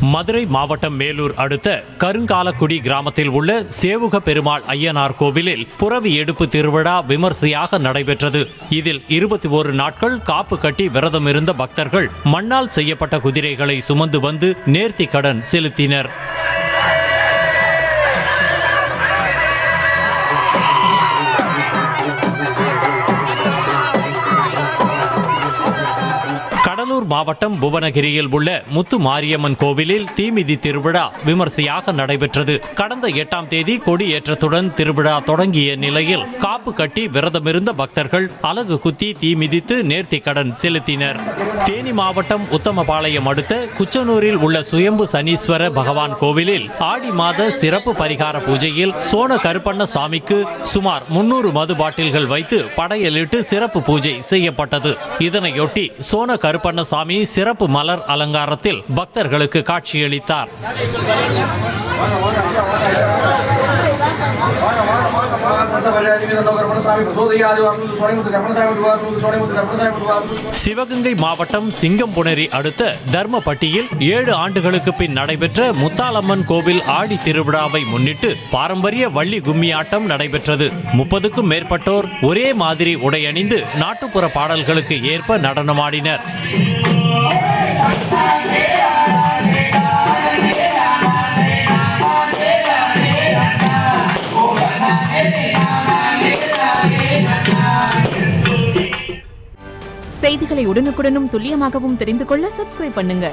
மதுரை மாவட்டம் மேலூர் அடுத்த கருங்காலக்குடி கிராமத்தில் உள்ள சேவுக பெருமாள் ஐயனார் கோவிலில் புறவி எடுப்பு திருவிழா விமர்சையாக நடைபெற்றது. இதில் 21 நாட்கள் காப்பு கட்டி விரதம் இருந்த பக்தர்கள் மண்ணால் செய்யப்பட்ட குதிரைகளை சுமந்து வந்து நேர்த்தி கடன் செலுத்தினர். கடலூர் மாவட்டம் புவனகிரியில் உள்ள முத்து மாரியம்மன் கோவிலில் தீமிதி திருவிழா விமர்சையாக நடைபெற்றது. கடந்த 8ஆம் தேதி கொடியேற்றத்துடன் திருவிழா தொடங்கிய நிலையில் காப்பு கட்டி விரதமிருந்த பக்தர்கள் அலகு குத்தி தீ மிதித்து நேர்த்தி கடன் செலுத்தினர். தேனி மாவட்டம் உத்தமபாளையம் அடுத்த குச்சனூரில் உள்ள சுயம்பு சனீஸ்வர பகவான் கோவிலில் ஆடி மாத சிறப்பு பரிகார பூஜையில் சோன கருப்பண்ண சாமிக்கு சுமார் 300 மது பாட்டில்கள் வைத்து படையலிட்டு சிறப்பு பூஜை செய்யப்பட்டது. இதனையொட்டி சோன கருப்பண்ணசாமி சிறப்பு மலர் அலங்காரத்தில் பக்தர்களுக்கு காட்சியளித்தார். சிவகங்கை மாவட்டம் சிங்கம்புணரி அடுத்த தர்மப்பட்டியில் 7 ஆண்டுகளுக்கு பின் நடைபெற்ற முத்தாலம்மன் கோவில் ஆடி திருவிழாவை முன்னிட்டு பாரம்பரிய வள்ளி கும்மி ஆட்டம் நடைபெற்றது. 30க்கும் மேற்பட்டோர் ஒரே மாதிரி உடை அணிந்து நாட்டுப்புற பாடல்களுக்கு ஏற்ப நடனமாடினர். செய்திகளை உடனுக்குடனும் துல்லியமாகவும் தெரிந்து கொள்ள சப்ஸ்கிரைப் பண்ணுங்க.